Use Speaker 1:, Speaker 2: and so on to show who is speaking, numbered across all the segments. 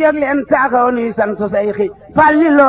Speaker 1: jóg leen taxaw nuy sant Seyxi Falilu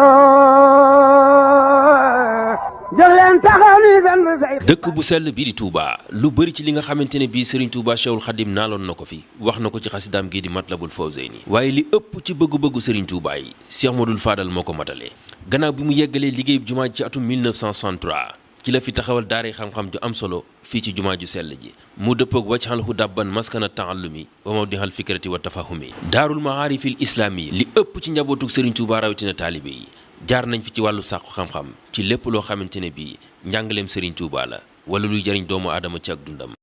Speaker 1: jóg leen taxaw nuy sant Seyxi.
Speaker 2: dëkk bu sell bii di Touba lu bëri ci li nga xamante ne bii Serigne Touba Cheikhul Khadim naaloon na ko fi wax na ko ci xasidaam gii di Matlabul Fawzayni waaye li ëpp ci bëggu-bëggu Serigne Touba yi Cheikh Modou Fadal moo ko matalee gannaaw bi mu yeggalee liggéey jumaa ji ci atum 1963 ci la fi taxawal daaray xam-xam ju am solo fii ci jumaa ju sell ji mu dëppoog wajxalhu dabban maskana taallumi wa mawdihal fikrati wa tafahumi daarul maarifil islaami li ëpp ci njabootug Serigne Touba rawatina taalibe yi jaar nañ fi ci wàllu sàqu xam-xam ci lépp loo xamante ne bii njàngaleem Serigne Touba la wala luy jëriñ doomu aadama ci ak dundam.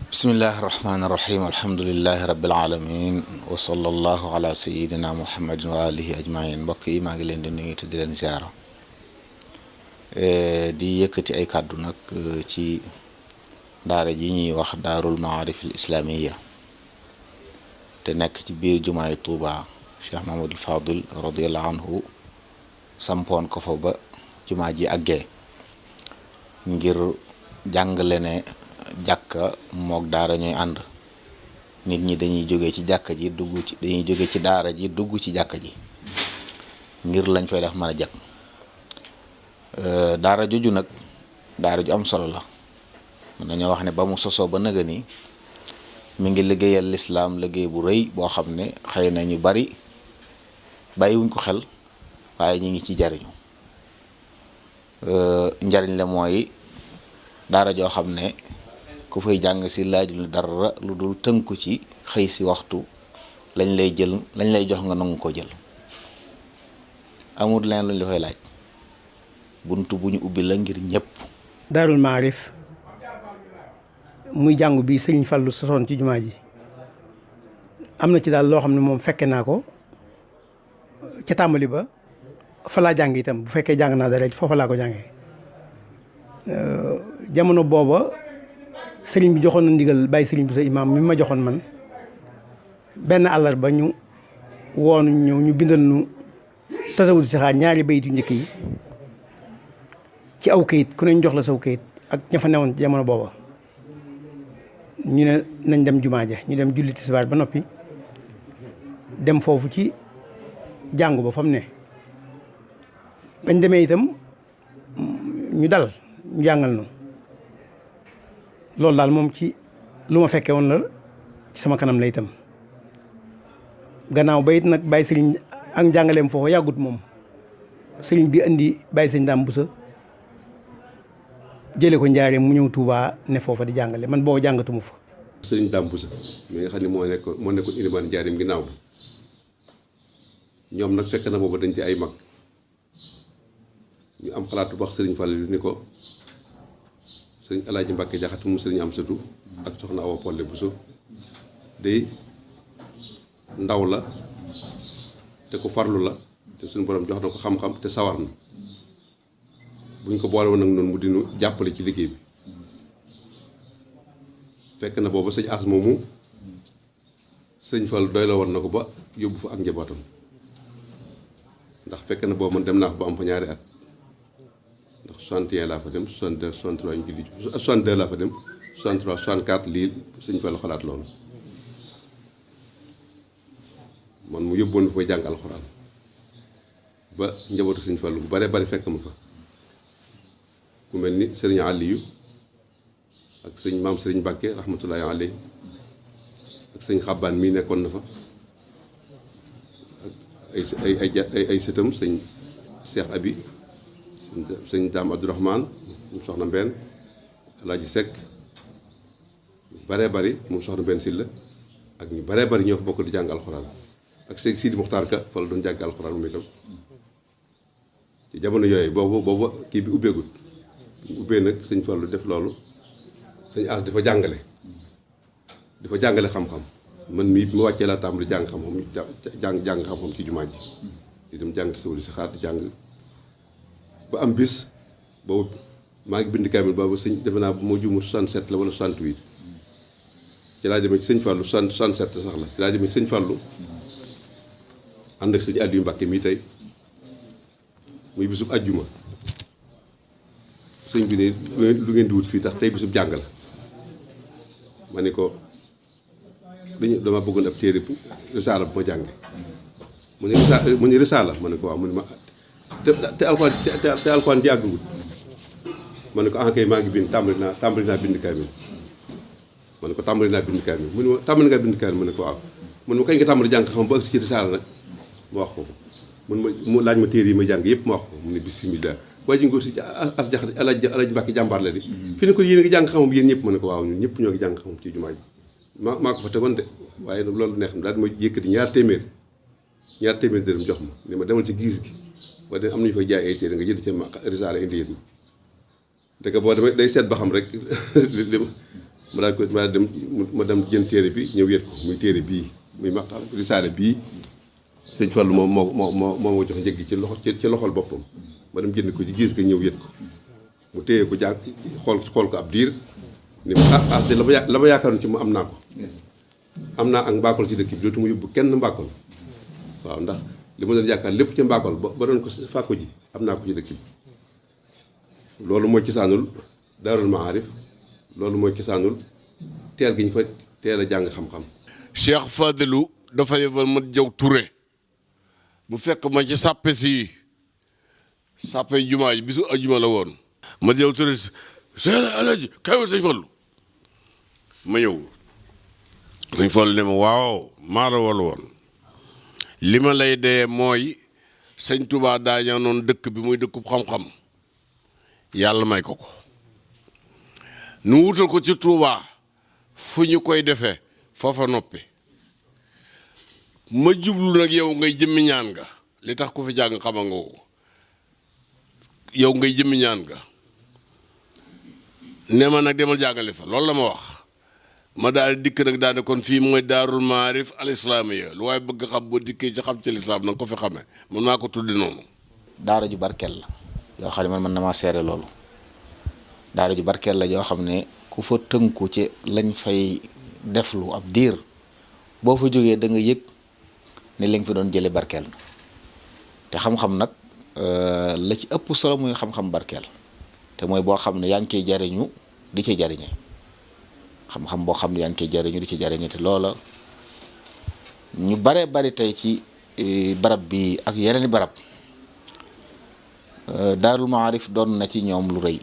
Speaker 3: bismillahi rahmaani rahim alhamdulilahi rabbil alamin wa sallallahu ala sayidina muhammadin wa alihi ajmain mbokk yi maa ngi leen di nuyu te di leen ziara di yëkkati ay kàddu nag ci daara ji ñuy wax daarul maarifil islaamiya te nekk ci biir jumaay Touba Cheikh Mahamadul Fadil radiallahu anhu sampoon ko fa ba jumaa ji àggee ngir jàngale ne jàkka mook daara ñooy ànd nit ñi dañuy jóge ci jàkka ji dañuy jóge ci daara ji dugg ci jàkka ji ngir lañ fay def mën a jag daara joju nag daara ju am solo la mën nañoo wax ne ba mu sosoo ba nëga ni mi ngi liggéeyal lislaam liggéey bu rëy boo xam ne xëy na ñu bari bàyyiwuñ ko xel waaye ñi ngi ci jariñu njariñ la mooy daara joo xam ne ku fay jàng si laajul dara lu dul tënku ci xëy si waxtu lañ lay jox nga nangu ko jël amul leen luñ la fay laaj buntu bu ñu ubbi la ngir ñëpp.
Speaker 4: daarul maarif muy jàngu bi sëriñ Fallu sosoon ci jumaa ji am na ci daal loo xam ne moom fekke naa ko ca tàmbali ba fa laa jàng itam bu fekkee jàng naa dara foofa laa ko jàngee jamono booba sëriñ bi joxoon na ndigal bàyyi sëriñ bi sa imaam mi ma joxoon man benn àllarba ñu woonu ñëw ñu bindal nu tasawul si xaar ñaari bayit yu njëkk yi ci aw kayit ku ne jox la saw kayit ak ña fa newoon ci jamono booba ñu ne nañ dem jumaa ja ñu dem julli tisbaar ba noppi dem foofu ci jàngu ba fa mu ne bañ demee itam ñu dal ñu jàngal nu loolu daal moom ci lu ma fekkee woon la ci sama kanam la itam gannaaw ba it nag bàyyi sëriñ ak njàngaleem foofu yàggut moom sëriñ bi indi bàyyi sëriñ Daam Busa jële ko njaaree mu ñëw Touba ne foofa di jàngale man boobu jàngatuma fa.
Speaker 5: sëriñ Daam Busa mi nga xam ne moo nekkoon ilimaan njaareem ginnaaw bi ñoom nag fekk na boobu dañ ci ay mag ñu am xalaatu wax sëriñ Fallu ni ko sëriñ Alaaji Mbàkke Jaxate mu sëriñ Amsatu ak soxna Awa Polle Buso day ndaw la te ku farlu la te suñu borom jox na ko xam-xam te sawar na buñ ko boole woon nag noonu mu dinu jàppale ci liggéey bi fekk na booba sëñ as moomu sëñ Fall doy la woon na ko ba yóbbu fa ak njabootam ndax fekk na boobu man dem naa fa ba am fa ñaari at ndax 61 laa fa dem 62 63 ñu julli 62 laa fa dem 63 64 lii sëñ Fall xalaat loolu man mu yóbboon fa fay jàng alxuraan ba njabootu sëñ Fall bu bare bari fekk ma fa ku mel ni sëriñ Aliyu ak sëñ maam sëriñ Mbàkke rahmatullahi alayhi ak sëñ Xabbaan mii nekkoon na fa ak ay sëtam sëñ Cheikh Abi sëñ Daam Abdourahman moom soxna Mbenn Alaaji Sekk baree bari moom soxna Mbenn Silla ak ñu baree bari ñoo fa bokk di jàng alxuraan ak sëñ Sidi Muxtaar Ka fa la doon jàng alxuraan moom itam ci jamono yooyu boobu kii bi ubbeegut ñu ubbee nag sëñ Fallu def loolu sëñ as dafa jàngale xam-xam man mii mu wàccee laa tàmbali jàng xam-xam ci jumaa ji di dem jàng tasawul si xaar di jàng ba am bis boobu maa ngi bind kaamil boobu sëñ defe naa moo juumul 67 la wala 68 ci laa demee ci sëñ Fallu 67 sax la ci laa demee ci sëñ Fallu ànd ak sëñ Aliou Mbàkke mii tey muy bisub ajjuma sëñ bi ne lu ngeen di wut fii tax tey bisub jàng la ma ne ko dama bëggoon ab téere risaala bu ma jànge mu ne risaala ma ne ko waaw mu ne ma te alxuraan ji àggagul ma ne ko ah kay maa ngi bind tàmbali naa bind kaamil ma ne ko tàmbali naa bind kaamil mu ne ma tàmbali nga bind kaamil ma ne ko waaw mu ne ma kañ nga tàmbali jàng xam ba agsi ci risaala nag ma wax ko mu laaj ma téere yi ma jàng yëpp ma wax ko mu ne bisimilah waaye ji nga ko si as jaxate alaaj Mbàkke jàmbaar la di fi ne ko yéen a ngi jàng xamam yéen ñëpp ma ne ko waaw ñun ñëpp ñoo ngi jàng xamam ci jumaa ji maa ko fa tegoon de waaye nag loolu neex na daal di ma yëkkati ñaar téeméer dërëm jox ma ni ma demal ci giis gi ba de am nañu fay jaay ay téere nga jënd ci risaala indi yéen ma dëgg boo demee day seet ba xam rek ma dem jënd téere bi ñëw yët ko muy téere bii muy maqal risaala bii sëñ Fallu moo jox njëg gi ci loxol boppam ma dem jënd ko ci gis nga ñëw yët ko mu téye ko jàng xool ko ab diir ni ma de la ma yaakaaroon ci mu am naa ko am naa ak mbaakol ci dëkk bi dootuma yóbbu kenn mbaakol waaw ndax li ma doon yaakaar lépp ci mbaakol ba doon ko fàkko ji am naa ko ci dëkk bi loolu mooy cosaanul daarul maarif loolu mooy cosaanul teel gi ñu fa teel a jàng xam-xam.
Speaker 6: Cheikh Fadilou dafa yebal ma jaw Touré mu fekk ma ci sàppe si sàppe jumaa ji bisu ajuma la woon ma jaw Touré seen alaji kay wa sëñ Fallu ma ñëw sëñ Fallu ne ma waaw maa la wal woon li ma lay dee mooy sëñ Touba daa ñaanoon dëkk bi muy dëkkub xam-xam yàlla may ko nu wutal ko ci Touba fu ñu koy defee foofa noppi ma jublu nag yow ngay jëmmi ñaan nga li tax ku fi jàng xama nga ko yow ngay jëmmi ñaan nga ne ma nag demal jàngale fa loolu la ma wax ma daal di dikk nag daal di kon fii mooy daarul maarif al islaamiya lu waaye bëgg xam boo dikkee ci xam ci lislaam nag ko fi xamee mën naa ko tuddi noonu.
Speaker 3: daara ju barkeel la yoo xam ne man mën na maa seere loolu daara ju barkeel la yoo xam ne ku fa tënku ci lañ fay deflu ab diir boo fa jógee da nga yëg ne li nga fi doon jële barkeel na te xam-xam nag la ci ëpp solo muy xam-xam barkeel te mooy boo xam ne yaa ngi koy jariñu di ci jariñe xam-xam boo xam ne yaa ngi koy jariñu di ci jariñe te loola ñu baree bari tey ci barab bi ak yeneen i barab daarul maarif doon na ci ñoom lu rëy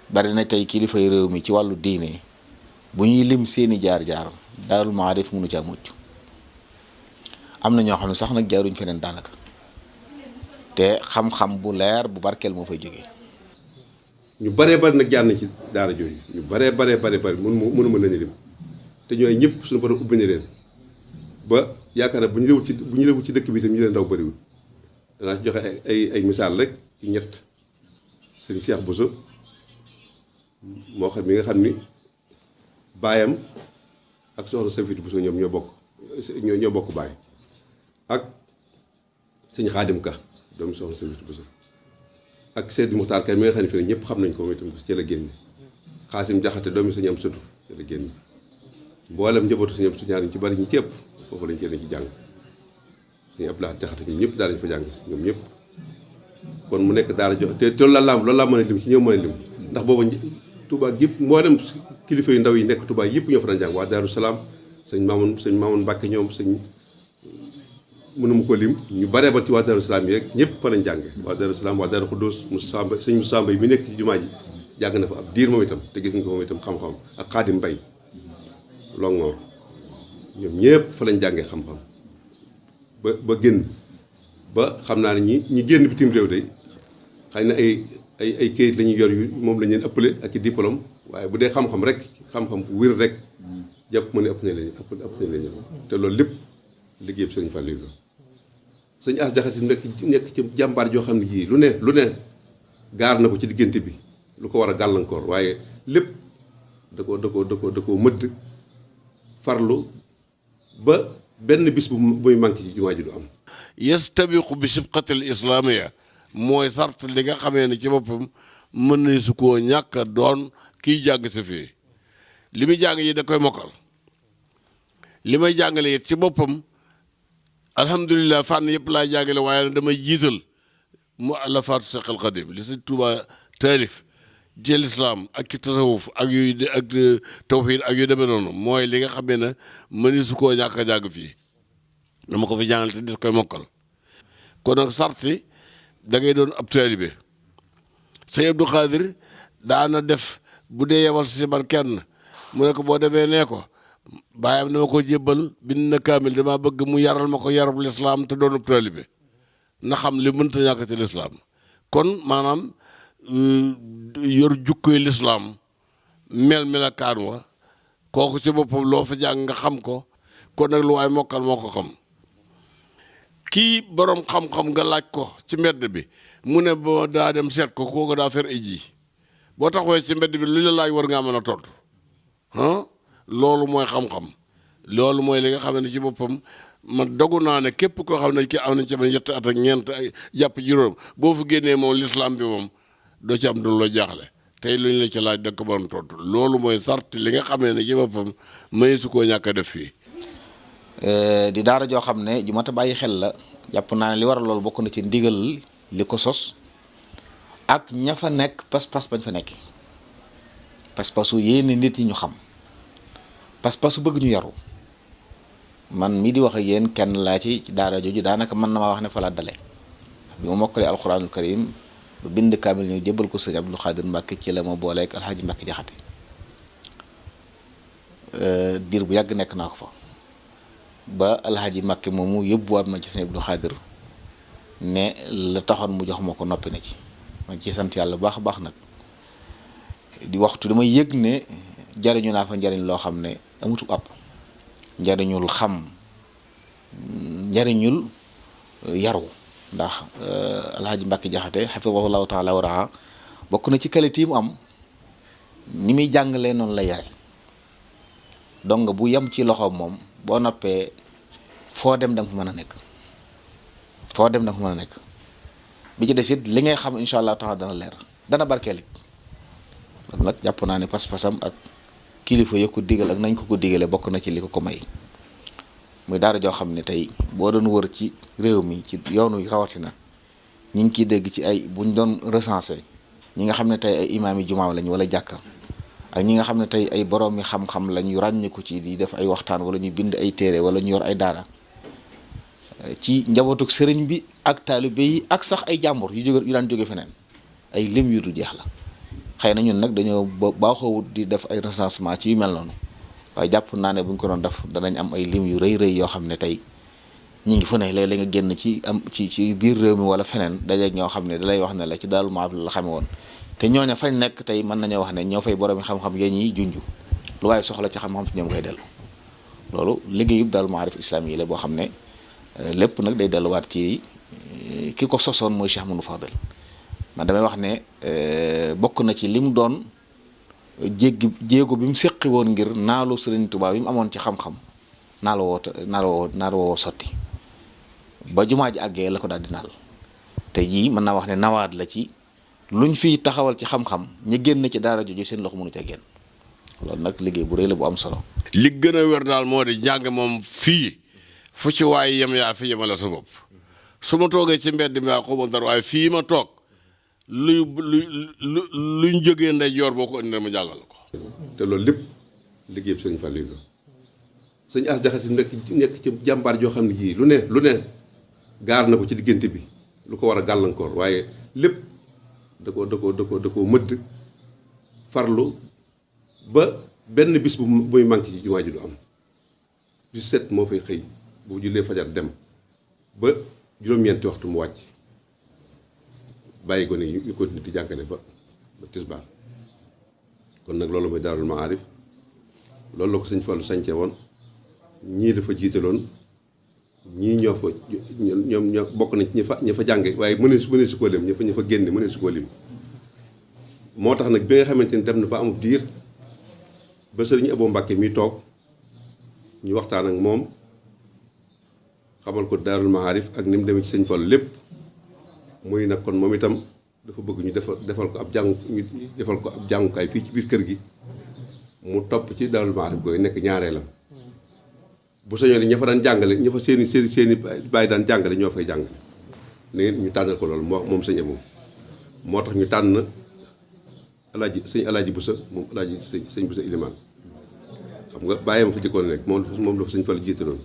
Speaker 3: bari na tey kilifay réew mi ci wàllu diine bu ñuy lim seeni jaar-jaar daarul maarif mënu caa mucc am na ñoo xam ne sax nag jaaruñ feneen daanaka te xam-xam bu leer bu barkeel moo fay jógee.
Speaker 5: ñu baree bari nag jaar nañ ci daara jooju ñu baree bari mënuma lañu lim te ñooy ñëpp suñu borom ubbi na leen ba yaakaar na bu ñu lewut ci dëkk bi itam ñu leen ndaw bariwul danaa ci joxe ay misaal rek ci ñett sëñ Cheikh Bousso moo xam mi nga xam ni baayam ak soxna Safiyatu Bousso ñoom ñoo bokk baay ak sëñ Xaadim Ka doomu soxna Safiyatu Bousso ak Seydi Muxtaar Kay mi nga xam ne fii ñëpp xam nañ ko moom itam ci la génne Xaasim Jaxate doomi sëñ am sëtu ci la génne mboolem njabootu sëñ am su ñaar ñu ci bari ñu ci ëpp foofu lañ ci jàng sëñ Abdoulaye Jaxate ñoom ñëpp daal dañ fa jàng si ñoom ñëpp kon mu nekk daara jox te loolu laa mën a lim ci ñëw mën a lim ndax booba Touba yëpp mboolem kilifa yu ndaw yi nekk Touba yëpp ñoo fa daan jàng waa Daaru Salaam sëñ Maamun Mbàkke ñoom sëñ mënuma ko lim ñu baree ba ci waa Daaru Salaam yi rek ñëpp fa lañ jànge waa Daaru Salaam waa Daaru Xuddoos sëñ Moussa Mbay mi nekk ci jumaa ji jàng na fa ab diir moom itam te gis nga ko moom itam xam-xam ak Xaadim Mbay Longoor ñoom ñëpp fa lañ jàngee xam-xam ba génn ba xam naa ne ñi génn bitim réew de xëy na ay kayit la ñuy yor yu moom lañ leen ëppale ak i diplôme waaye bu dee xam-xam rek xam-xam bu wér rek jàpp ma ne ëpp nañ leen te loolu lépp liggéey bi sëñ Fallou la sëñ As Jaxate nekk ci jàmbaar joo xam ne jii lu ne gaar na ko ci diggante bi lu ko war a gàllankoor waaye lépp da ko mëdd farlu ba benn bis bu muy manqué ci jumaa ji du am.
Speaker 6: yastabiqu bi sibqatil islaamiya mooy sart li nga xamee ne ci boppam mën na su koo ñàkk doon kiy jàng si fii li muy jàng yi da koy mokkal li may jàngale it ci boppam alhamdulilah fànn yëpp laay jàngale waaye damay jiital mu àllafaatu Seexul Xadiim li Sëñ Tuubaa taalif ci lislaam ak ci tasawuf ak yooyu ak tawhiid ak yu demee noonu mooy li nga xamee ne mën su koo ñàkk a jàng fii dama ko fi jàngal te des koy mokkal kon nag sarti da ngay doon ab taalibe sëñ Abdou Khadir daana def bu dee yebal si man kenn mu ne ko boo demee nee ko baayam dama ko jébbal bind na kaamil dama bëgg mu yaral ma ko yarab lislaam te doon ab taalibe na xam li mënta ñàkk ci lislaam kon maanaam yor jukkoy lislaam melakaan wa kooku ci boppam loo fa jàng nga xam ko kon nag lu waay mokkal moo ko xam kii borom xam-xam nga laaj ko ci mbedd bi mu ne boo daa dem seet ko kooku daa fer ay ji boo taxawee ci mbedd bi lu la laaj war ngaa mën a tontu loolu mooy xam-xam loolu mooy li nga xam ne ci boppam man dogu naa ne képp koo xam ne kii am nañ ci ba ñetti at ak ñeent ay jàpp juróom boo fa génnee moom lislaam bi moom doo ci am du loo jaaxle tey lu ñu la ci laaj da ko mën a tontu loolu mooy sart li nga xamee ne ci boppam may su koo ñàkk a def fii.
Speaker 3: di daara joo xam ne ju mat a bàyyi xel la jàpp naa ne li waral loolu bokk na ci ndigal li ko sos ak ña fa nekk pas-pas bañ fa nekk pas-pasu yéene nit ñi ñu xam pas-pasu bëgg ñu yaru man mii di wax ak yéen kenn laa ci daara jooju daanaka mën na maa wax ne fa la dale bi ma mokkalee alxuraanul karim ba bind kaamil ñu jébbal ko sëñ Abdou Khadir Mbacke ci la ma booleeg alxaaji Mbacke Jaxate diir bu yàgg nekk naa ko fa ba alxaaji Mbacke moomu yóbbuwaat ma ci sëñ Abdou Khadir ne la taxoon mu jox ma ko noppi na ci ma ci sant yàlla bu baax a baax nag di waxtu damay yëg ne jariñu naa fa njariñ loo xam ne amutu àpp njariñul xam njariñul yaru ndax alhaji Mbacke Jaxate xafidahullahu taala wa raa bokk na ci qualité yi mu am ni muy jàngalee noonu la yare donc bu yem ci loxoom moom boo noppee foo dem da nga fa mën a nekk foo dem da nga fa mën a nekk bi ci des it li ngay xam incha allah taala dana leer dana barkeel it loolu nag jàpp naa ne pas-pasam ak kilifa yo ko digal ak nañ ko digalee bokk na ci li ko may muy daara joo xam ne tey boo doon wër ci réew mi ci yoonu rawatina ñi ngi ciy dégg ci ay buñ doon recensé ñi nga xam ne tey ay imaam yi jumaa lañ wala jàkka ak ñi nga xam ne tey ay borom yi xam-xam lañ yu ràññiku ci di def ay waxtaan wala ñu bind ay téere wala ñu yor ay daara ci njabootuk sëriñ bi ak taalibe yi ak sax ay jàmbur yu daan jóge feneen ay lim yu dul jeex la xëy na ñun nag dañoo baaxoowut di def ay recensement ci yu mel noonu waaye jàpp naa ne bu ñu ko doon def danañ am ay lim yu rëy yoo xam ne tey ñi ngi fu ne léeg-léeg nga génn ci biir réew mi wala feneen dajeeg ñoo xam ne dalay wax ne la ci Daarul Maarif la xame woon te ñooña fañ nekk tey mën nañoo wax ne ñoo fay borom xam-xam yee ñiy junj lu waaye soxla ci xam-xam ci ñoom koy dellu loolu liggéeyub Daarul Maarif islaam yi la boo xam ne lépp nag day delluwaat ci ki ko sosoon mooy Cheikh Mouhamadou Fadel man damay wax ne bokk na ci li mu doon jéego bi mu séqi woon ngir naalu Sëriñ Tuubaa bi mu amoon ci xam-xam naal woo sotti ba jumaa ji àggee la ko daal di naal te jii mën naa wax ne nawaat la ci luñ fiy taxawal ci xam-xam ñi génn ci daara jooju seen loxo mënu ca génn loolu nag liggéey bu rëy la bu am solo.
Speaker 6: li gën a wér daal moo di jàng moom fii fu ci waay yem yaa fi yemale sa bopp su ma toogee ci mbedd mi waa xaw ma dara waaye fii ma toog luñ jógee ndeyjoor boo ko indi ma jàngal ko.
Speaker 5: te loolu lépp liggéey bi sëñ Fallou la sëñ As Jaxate nekk ci jàmbaar joo xam ne jii lu ne gaar na ko ci diggante bi lu ko war a gàllankoor waaye lépp da ko mëdd farlu ba benn bis bu muy manqué ci jumaa ji du am bis set moo fay xëy bu jullee fajar dem ba juróom-ñeenti waxtu mu wàcc bàyyi ko ne ñu continuer di jàngale ba tisbaar kon nag loolu mooy Daarul Maarif loolu la ko sëñ Fallu sañce woon ñii la fa jiitaloon ñii ñoo fa ñoo bokk nañ ña fa jànge waaye mënee su koo lim ña fa génne mënee su koo lim moo tax nag bi nga xamante ni dem na ba amub diir ba sëriñ Abo Mbàkke mi toog ñu waxtaan ak moom xamal ko Daarul Maarif ak ni mu demee ci sëñ Fallu lépp muy nag kon moom itam dafa bëgg ñu defal ko ab jàngukaay fii ci biir kër gi mu topp ci Daarul Maarif gooy nekk ñaareelam bu soñoo ni ña fa daan jàngale ña fa seeni bàyyi daan jàngale ñoo fay jàngale ne ñu tànnal ko loolu moom sëñ Abo moo tax ñu tànn sëñ alaaji Busa moom alaaji sëñ Busa Ilimaan xam nga bàyyi ma fa jëkkoon nekk moom la fa sëñ Fallu jiitaloon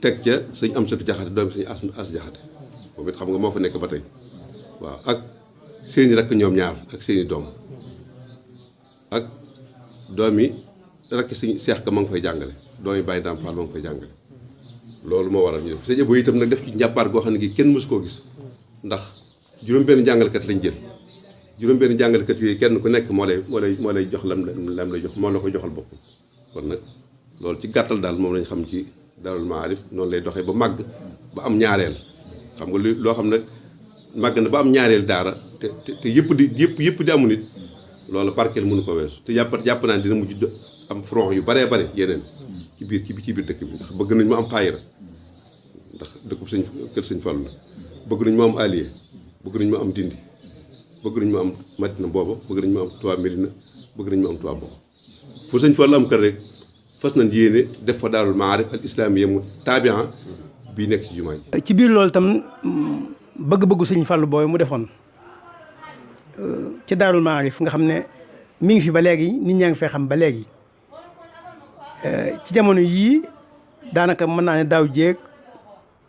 Speaker 5: teg ca sëñ Amsatu Jaxate doomi sëñ as Jaxate moom it xam nga moo fa nekk ba tey waaw ak seeni rakk ñoom ñaar ak seeni doom ak doomi rakk sëñ Seex Ka ma ngi fay jàngale doomi Baye Daam Fall ma ngi fay jàngale loolu moo waral ñu def sëñ Abo itam nag def ci njàppaar goo xam ne gi kenn mësu koo gis ndax juróom-benn jàngalekat lañ jël juróom-benn jàngalekat yooyu kenn ku nekk moo lay jox lam lay jox moo la ko joxal boppam kon nag loolu ci gàttal daal moom lañ xam ci Daarul Maarif noonu lay doxee ba màgg ba am ñaareel xam nga loo xam nag màgg na ba am ñaareel daara te yëpp di amu nit loolu parkeel mënu ko weesu te jàpp naa dina mujj am front yu baree bare yeneen ci biir dëkk bi ndax bëgg nañ mu am xaayira ndax dëkkub kër sëñ Fallu la bëgg nañ mu am Alié bëgg nañ mu am Dindi bëgg nañ mu am Madina booba bëgg nañ mu am Touba Mérina bëgg nañ mu am Touba booba fu sëñ Fallu am kër rek fas nañ yéene def fa Daarul Maarif al islaamiyya mu taabian bii nekk ci jumaa ji.
Speaker 4: ci biir loolu itam bëgg-bëggu sëñ Fallu booy mu defoon ci Daarul Maarif nga xam ne mi ngi fi ba léegi nit ñaa ngi fay xam ba léegi ci jamono yii daanaka mën naa ne daaw jéeg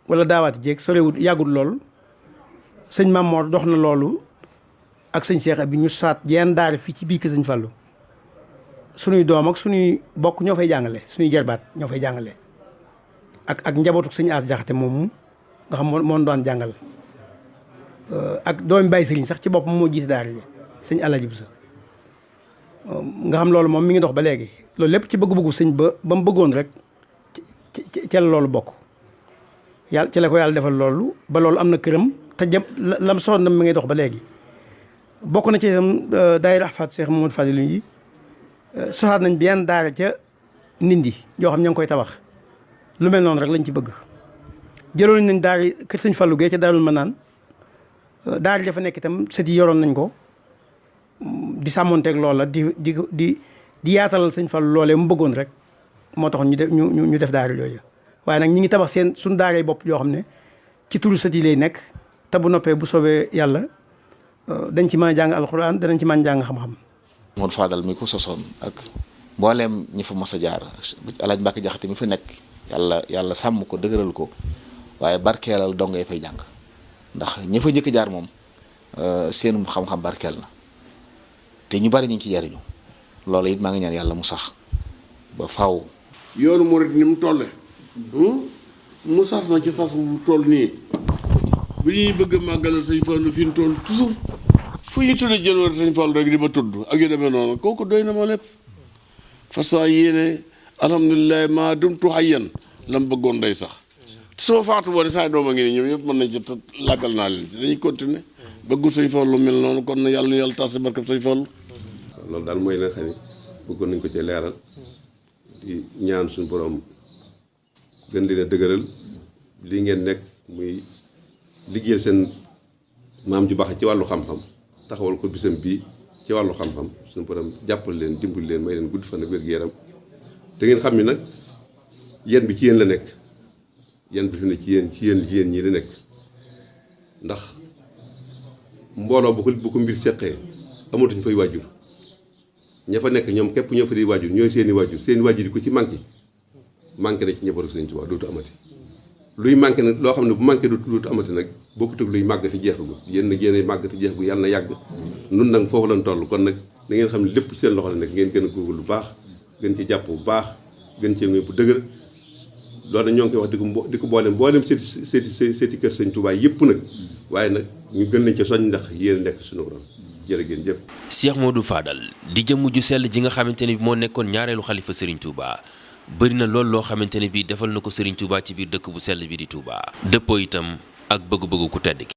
Speaker 4: wala daawaati jéeg sorewut yàggul lool sëñ Mamor dox na loolu ak sëñ Seex bi ñu saat jenn daara fii ci biir kër sëñ Fallu suñuy doom ak suñuy bokk ñoo fay jàngale suñuy jarbaat ñoo fay jàngale ak njabootu sëñ As Jaxate moomu nga xam moo doon jàngal ak doomi Baye Sëriñ sax ci boppam moo jiite daara ji sëñ Alaji Busa nga xam loolu moom mi ngi dox ba léegi loolu lépp ci bëgg-bëggu sëñ ba mu bëggoon rek ci la loolu bokk yàlla ci la ko yàlla defal loolu ba loolu am na këram te lam soxna na mi ngay dox ba léegi bokk na ci itam daayira Ahfaad Cheikh Mamadou Fadilou yi soxaat nañ benn daara ca Ndindi yoo xam ña ngi koy tabax lu mel noonu rek lañ ci bëgg jëloon nañ daara kër sëñ Fallou Gueye ca Daarul Manaan daara dafa nekk itam sët yi yoroon nañ ko di sàmmonteeg loola di yaatalal sëñ Fallou loolee mu bëggoon rek moo tax ñu def daara yooyu waaye nag ñi ngi tabax seen suñu daaray bopp yoo xam ne ci turu sët yi lay nekk te bu noppee bu soobee yàlla dañ ci mën a jàng alxuraan danañ ci mën a jàng xam-xam.
Speaker 3: Modou Fadal mi ko sosoon ak mbooleem ñi fa mos a jaar Alaaji Mbàkke Jaxate mi fa nekk yàlla sàmm ko dëgëral ko waaye barkeelal dong ngay fay jàng ndax ñi fa njëkk jaar moom seenum xam-xam barkeel na te ñu bari ñu ngi ci jariñu loolu it maa ngi ñaan yàlla mu sax ba faaw.
Speaker 6: yoonu murit ni mu tolle mu sas ma ci sas bu toll nii bu ñuy bëgg a màggalal sëñ Fallu fi mu toll toujours fu ñu tuddee jëloon sëñ Fallu rek di ma tudd ak yu demee noonu kooku doy na ma lépp façon yéene alhamdulilah maa dumtu hayyan la mu bëggoon day sax soo faatu boo ne saa doom a ngi nii ñoom ñëpp mën nañ ci làggal naa leen ci dañuy continuer bëggu sëñ Fallu mel noonu kon na yàlla tas si barkab sëñ Fallu.
Speaker 5: loolu daal mooy la nga xam ne bëggoon nañ ko ci leeral di ñaan suñu borom gën leen a dëgëral lii ngeen nekk muy liggéeyal seen maam ju baax ci wàllu xam-xam taxawal ko bisam bii ci wàllu xam-xam suñu borom jàppal leen dimbali leen may leen gudd fan ak wér-gu-yaram te ngeen xam ni nag yéen bi ci yéen la nekk yéen bi fi ne ci yéen ñii la nekk ndax mbooloo bu ko mbir seqee amatuñ fay waajur ña fa nekk ñoom képp ñoo fa di waajur ñooy seeni waajur yi ko ci manqué na ci njabootu Sëriñ Tuubaa dootu amati luy manqué nag loo xam ne bu manqué dootu amati nag bokkut ak luy màggati jeexagu yéen nag yéenay màggati jeexagu yàlla na yàgg nun nag foofu lañ toll kon nag da ngeen xam ne lépp seen loxo la nekk ngeen gën a góorgóorlu lu baax gën ci jàpp bu baax gën cee ngoy bu dëgër loolu nag ñoo ngi koy wax di ko mboolem seeti kër Sëriñ Tuubaa yëpp nag waaye nag ñu gën nañ ci soñ ndax yéen nekk suñu borom jërë ngeen jëf.
Speaker 2: Cheikh Modou Fadal di jëmm ju sell ji nga xamante ne bi moo nekkoon ñaareelu xalifa Serigne Touba bëri na lool loo xamante ne bii defal na ko Serigne Touba ci biir dëkk bu sell bi di Touba. dëppoo itam ak bëgg-bëggu ku tedd ki